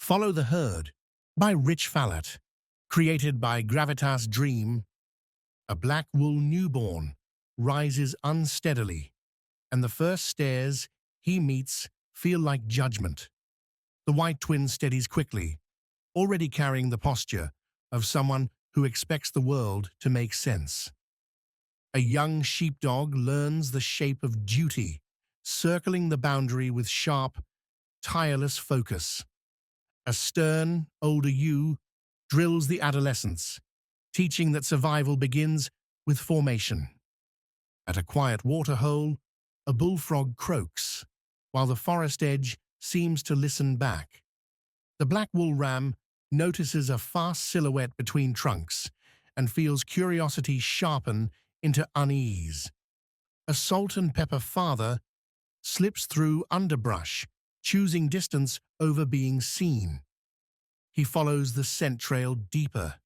Follow the Herd by Rich Fallat. Created by Gravitas Dream, a black wool newborn rises unsteadily, and the first stairs he meets feel like judgment. The white twin steadies quickly, already carrying the posture of someone who expects the world to make sense. A young sheepdog learns the shape of duty, circling the boundary with sharp, tireless focus. A stern, older ewe drills the adolescence, teaching that survival begins with formation. At a quiet waterhole, a bullfrog croaks, while the forest edge seems to listen back. The black wool ram notices a fast silhouette between trunks and feels curiosity sharpen into unease. A salt and pepper father slips through underbrush, choosing distance over being seen. He follows the scent trail deeper,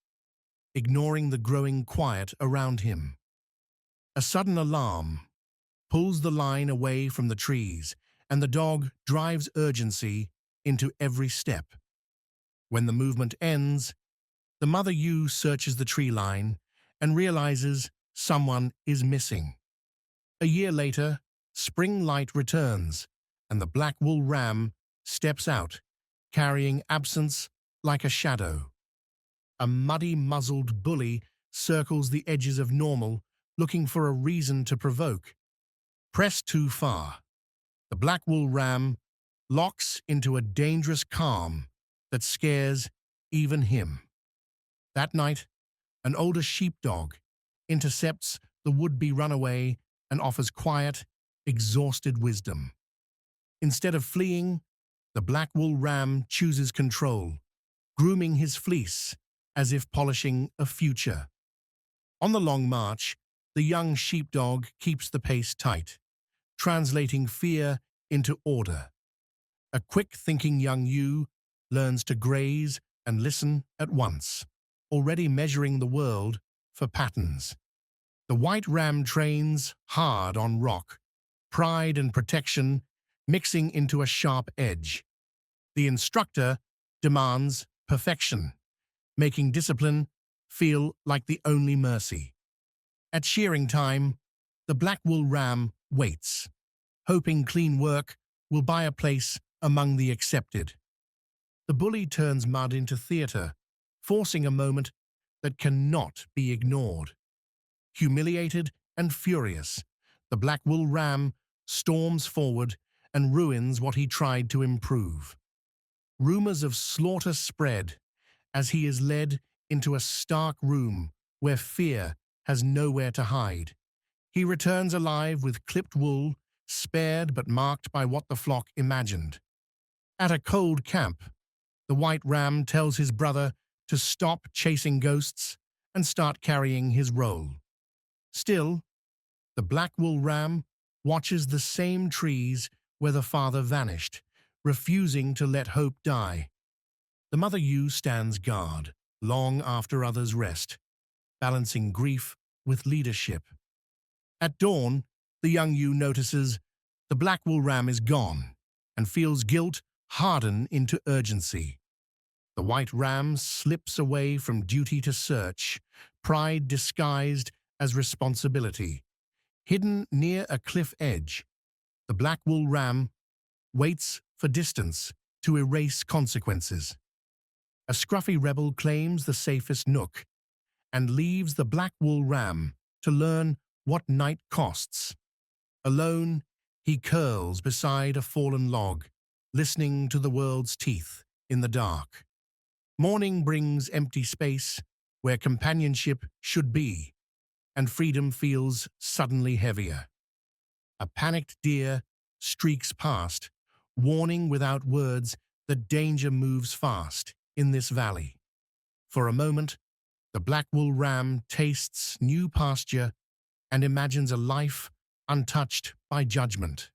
ignoring the growing quiet around him. A sudden alarm pulls the line away from the trees, and the dog drives urgency into every step. When the movement ends, the mother ewe searches the tree line and realizes someone is missing. A year later, spring light returns, and the black wool ram steps out, carrying absence like a shadow. A muddy-muzzled bully circles the edges of normal, looking for a reason to provoke. Pressed too far, the black wool ram locks into a dangerous calm that scares even him. That night, an older sheepdog intercepts the would-be runaway and offers quiet, exhausted wisdom. Instead of fleeing, the black wool ram chooses control, grooming his fleece as if polishing a future. On the long march, the young sheepdog keeps the pace tight, translating fear into order. A quick-thinking young ewe learns to graze and listen at once, already measuring the world for patterns. The white ram trains hard on rock, pride and protection mixing into a sharp edge. The instructor demands perfection, making discipline feel like the only mercy. At shearing time, the black wool ram waits, hoping clean work will buy a place among the accepted. The bully turns mud into theater, forcing a moment that cannot be ignored. Humiliated and furious, the black wool ram storms forward and ruins what he tried to improve. Rumors of slaughter spread as he is led into a stark room where fear has nowhere to hide. He returns alive with clipped wool, spared but marked by what the flock imagined. At a cold camp, the white ram tells his brother to stop chasing ghosts and start carrying his role. Still, the black wool ram watches the same trees where the father vanished, refusing to let hope die. The mother ewe stands guard, long after others rest, balancing grief with leadership. At dawn, the young ewe notices the black wool ram is gone and feels guilt harden into urgency. The white ram slips away from duty to search, pride disguised as responsibility. Hidden near a cliff edge, the black wool ram waits for distance to erase consequences. A scruffy rebel claims the safest nook and leaves the black wool ram to learn what night costs. Alone, he curls beside a fallen log, listening to the world's teeth in the dark. Morning brings empty space where companionship should be, and freedom feels suddenly heavier. A panicked deer streaks past, warning without words that danger moves fast in this valley. For a moment, the black wool ram tastes new pasture and imagines a life untouched by judgment.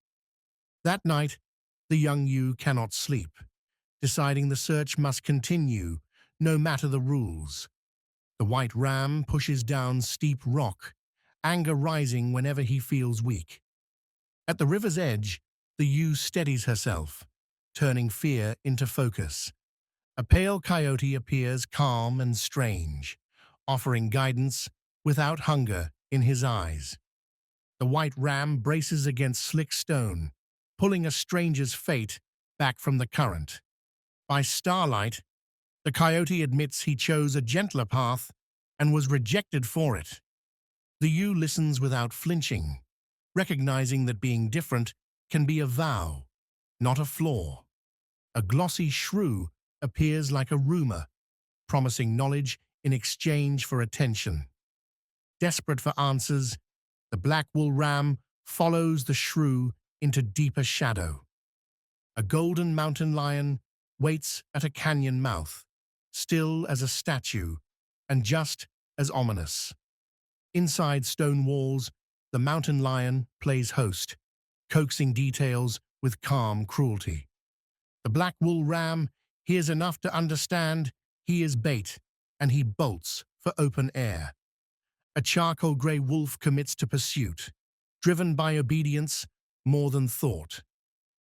That night, the young ewe cannot sleep, deciding the search must continue no matter the rules. The white ram pushes down steep rock, anger rising whenever he feels weak. At the river's edge, the ewe steadies herself, turning fear into focus. A pale coyote appears calm and strange, offering guidance without hunger in his eyes. The white ram braces against slick stone, pulling a stranger's fate back from the current. By starlight, the coyote admits he chose a gentler path and was rejected for it. The ewe listens without flinching, recognizing that being different can be a vow, not a flaw. A glossy shrew appears like a rumor, promising knowledge in exchange for attention. Desperate for answers, the black wool ram follows the shrew into deeper shadow. A golden mountain lion waits at a canyon mouth, still as a statue and just as ominous. Inside stone walls, the mountain lion plays host, coaxing details with calm cruelty. The black wool ram hears enough to understand he is bait, and he bolts for open air. A charcoal grey wolf commits to pursuit, driven by obedience more than thought.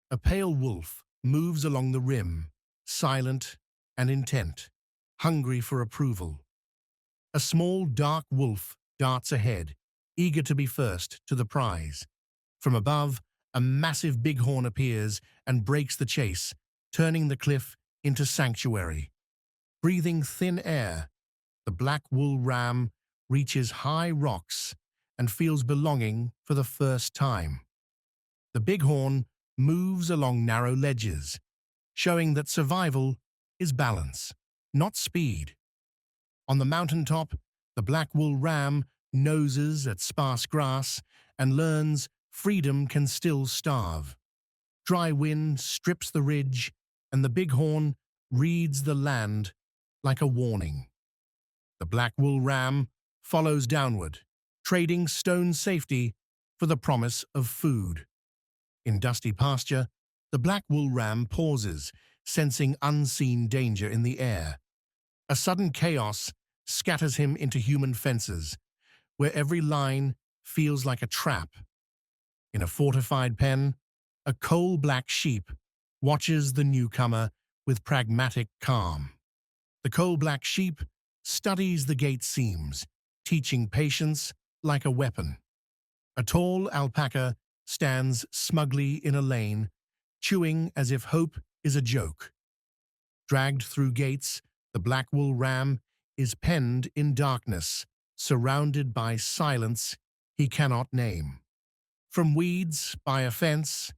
A pale wolf moves along the rim, silent and intent, hungry for approval. A small dark wolf darts ahead, eager to be first to the prize. From above, a massive bighorn appears and breaks the chase, turning the cliff into sanctuary. Breathing thin air, the black wool ram reaches high rocks and feels belonging for the first time. The bighorn moves along narrow ledges, showing that survival is balance, not speed. On the mountaintop, the black wool ram noses at sparse grass and learns freedom can still starve. Dry wind strips the ridge, and the bighorn reads the land like a warning. The black wool ram follows downward, trading stone safety for the promise of food. In dusty pasture, the black wool ram pauses, sensing unseen danger in the air. A sudden chaos scatters him into human fences, where every line feels like a trap. In a fortified pen, a coal-black sheep watches the newcomer with pragmatic calm. The coal-black sheep studies the gate seams, teaching patience like a weapon. A tall alpaca stands smugly in a lane, chewing as if hope is a joke. Dragged through gates, the black wool ram is penned in darkness, surrounded by silence he cannot name. From weeds by a fence,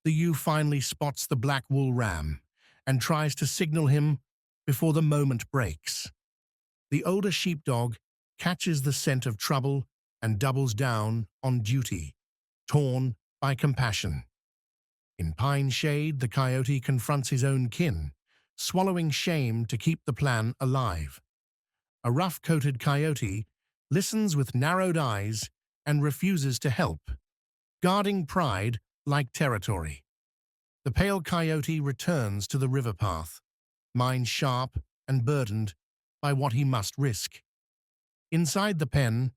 the ewe finally spots the black wool ram and tries to signal him before the moment breaks. The older sheepdog catches the scent of trouble and doubles down on duty, torn by compassion. In pine shade, the coyote confronts his own kin, swallowing shame to keep the plan alive. A rough-coated coyote listens with narrowed eyes and refuses to help, guarding pride like territory. The pale coyote returns to the river path, mind sharp and burdened by what he must risk. Inside the pen,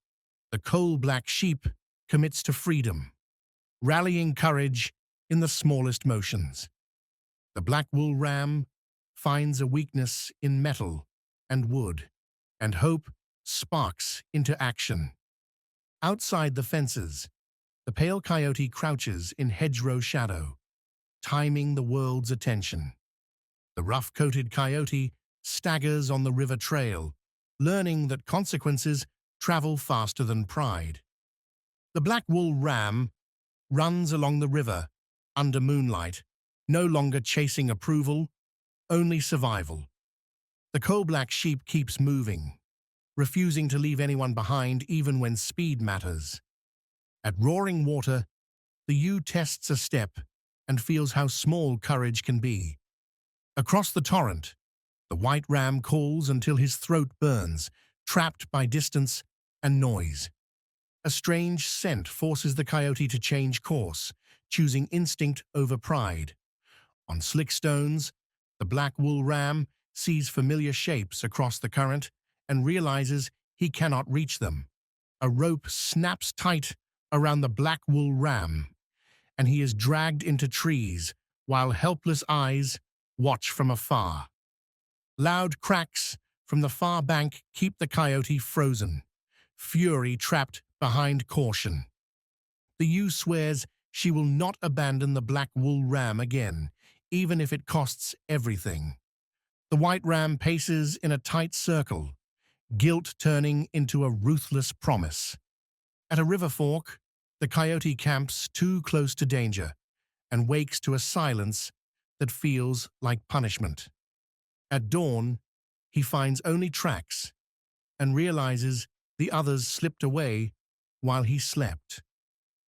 the coal-black sheep commits to freedom, rallying courage in the smallest motions. The black wool ram finds a weakness in metal and wood, and hope sparks into action. Outside the fences, the pale coyote crouches in hedgerow shadow, timing the world's attention. The rough-coated coyote staggers on the river trail, learning that consequences travel faster than pride. The black wool ram runs along the river, under moonlight, no longer chasing approval, only survival. The coal-black sheep keeps moving, refusing to leave anyone behind even when speed matters. At roaring water, the ewe tests a step and feels how small courage can be. Across the torrent, the white ram calls until his throat burns, trapped by distance and noise. A strange scent forces the coyote to change course, choosing instinct over pride. On slick stones, the black wool ram sees familiar shapes across the current and realizes he cannot reach them. A rope snaps tight around the black wool ram, and he is dragged into trees while helpless eyes watch from afar. Loud cracks from the far bank keep the coyote frozen, fury trapped behind caution. The ewe swears she will not abandon the black wool ram again, even if it costs everything. The white ram paces in a tight circle, guilt turning into a ruthless promise. At a river fork, the coyote camps too close to danger and wakes to a silence that feels like punishment. At dawn, he finds only tracks and realizes the others slipped away while he slept.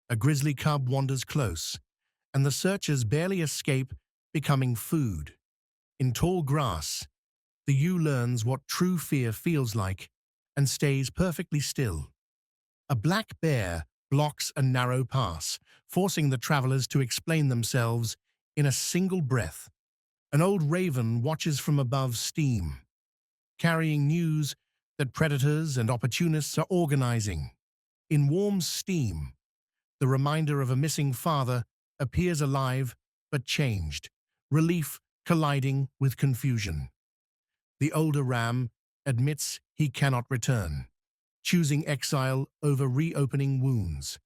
A grizzly cub wanders close, and the searchers barely escape becoming food. In tall grass, the ewe learns what true fear feels like and stays perfectly still. A black bear blocks a narrow pass, forcing the travelers to explain themselves in a single breath. An old raven watches from above steam, carrying news that predators and opportunists are organizing. In warm steam, the reminder of a missing father appears alive but changed, relief colliding with confusion. The older ram admits he cannot return, choosing exile over reopening wounds.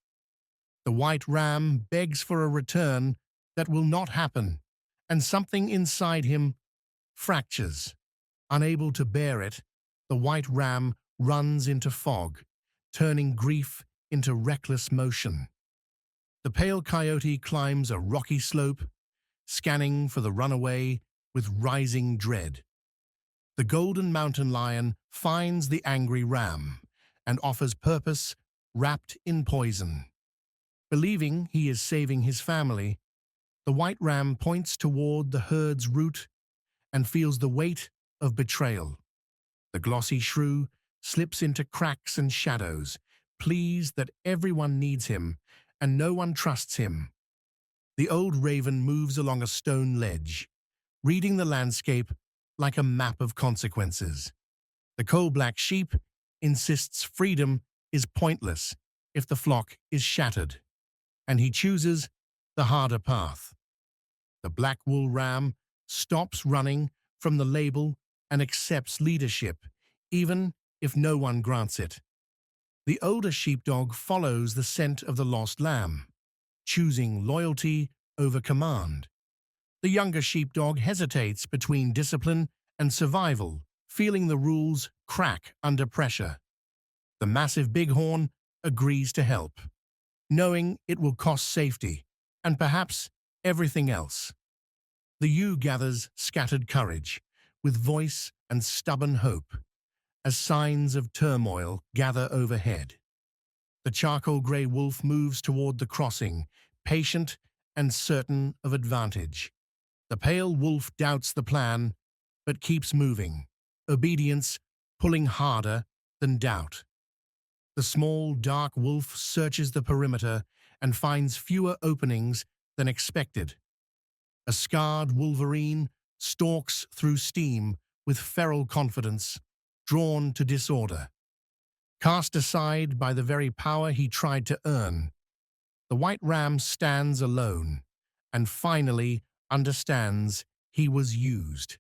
The white ram begs for a return that will not happen, and something inside him fractures. Unable to bear it, the white ram runs into fog, turning grief into reckless motion. The pale coyote climbs a rocky slope, scanning for the runaway with rising dread. The golden mountain lion finds the angry ram and offers purpose wrapped in poison. Believing he is saving his family, the white ram points toward the herd's route and feels the weight of betrayal. The glossy shrew slips into cracks and shadows, pleased that everyone needs him and no one trusts him. The old raven moves along a stone ledge, reading the landscape like a map of consequences. The coal-black sheep insists freedom is pointless if the flock is shattered, and he chooses the harder path. The black wool ram stops running from the label and accepts leadership, even if no one grants it. The older sheepdog follows the scent of the lost lamb, choosing loyalty over command. The younger sheepdog hesitates between discipline and survival, feeling the rules crack under pressure. The massive bighorn agrees to help, knowing it will cost safety and perhaps everything else. The ewe gathers scattered courage, with voice and stubborn hope, as signs of turmoil gather overhead. The charcoal grey wolf moves toward the crossing, patient and certain of advantage. The pale wolf doubts the plan, but keeps moving, obedience pulling harder than doubt. The small, dark wolf searches the perimeter and finds fewer openings than expected. A scarred wolverine stalks through steam with feral confidence, drawn to disorder. Cast aside by the very power he tried to earn, the white ram stands alone and finally understands he was used.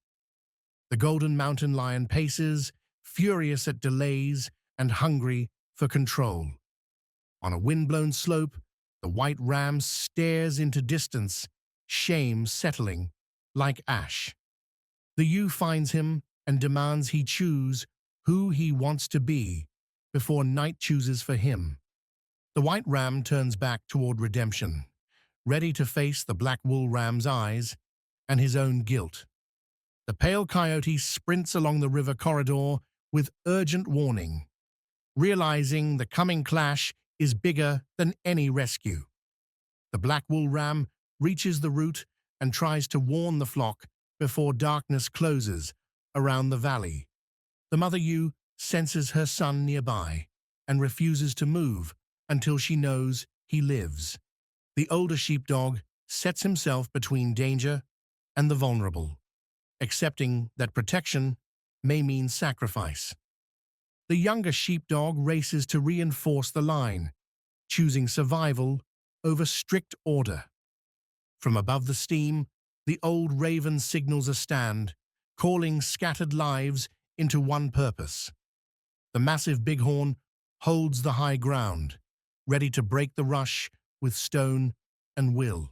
The golden mountain lion paces, furious at delays and hungry for control. On a wind-blown slope, the white ram stares into distance, shame settling like ash. The ewe finds him and demands he choose who he wants to be before night chooses for him. The white ram turns back toward redemption, ready to face the black wool ram's eyes and his own guilt. The pale coyote sprints along the river corridor with urgent warning, realizing the coming clash is bigger than any rescue. The black wool ram reaches the route and tries to warn the flock before darkness closes around the valley. The mother ewe senses her son nearby and refuses to move until she knows he lives. The older sheepdog sets himself between danger and the vulnerable, accepting that protection may mean sacrifice. The younger sheepdog races to reinforce the line, choosing survival over strict order. From above the steam, the old raven signals a stand, calling scattered lives into one purpose. The massive bighorn holds the high ground, ready to break the rush with stone and will.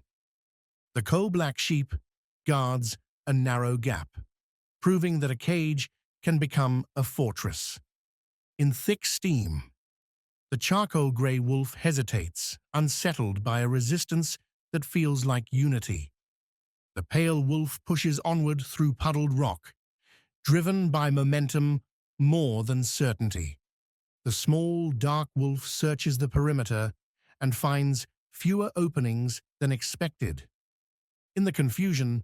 The coal-black sheep guards a narrow gap, proving that a cage can become a fortress. In thick steam, the charcoal grey wolf hesitates, unsettled by a resistance that feels like unity. The pale wolf pushes onward through puddled rock, driven by momentum more than certainty. The small, dark wolf searches the perimeter and finds fewer openings than expected. In the confusion,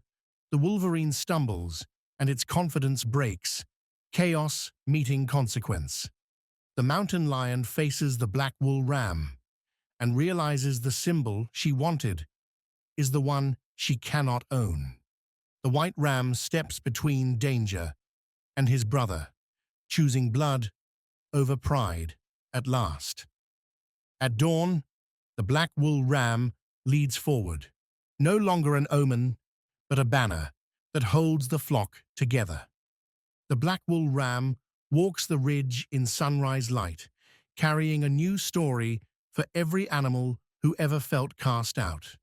the wolverine stumbles and its confidence breaks, chaos meeting consequence. The mountain lion faces the black wool ram and realizes the symbol she wanted is the one she cannot own. The white ram steps between danger and his brother, choosing blood over pride at last. At dawn, the black wool ram leads forward, no longer an omen, but a banner that holds the flock together. The black wool ram walks the ridge in sunrise light, carrying a new story for every animal who ever felt cast out.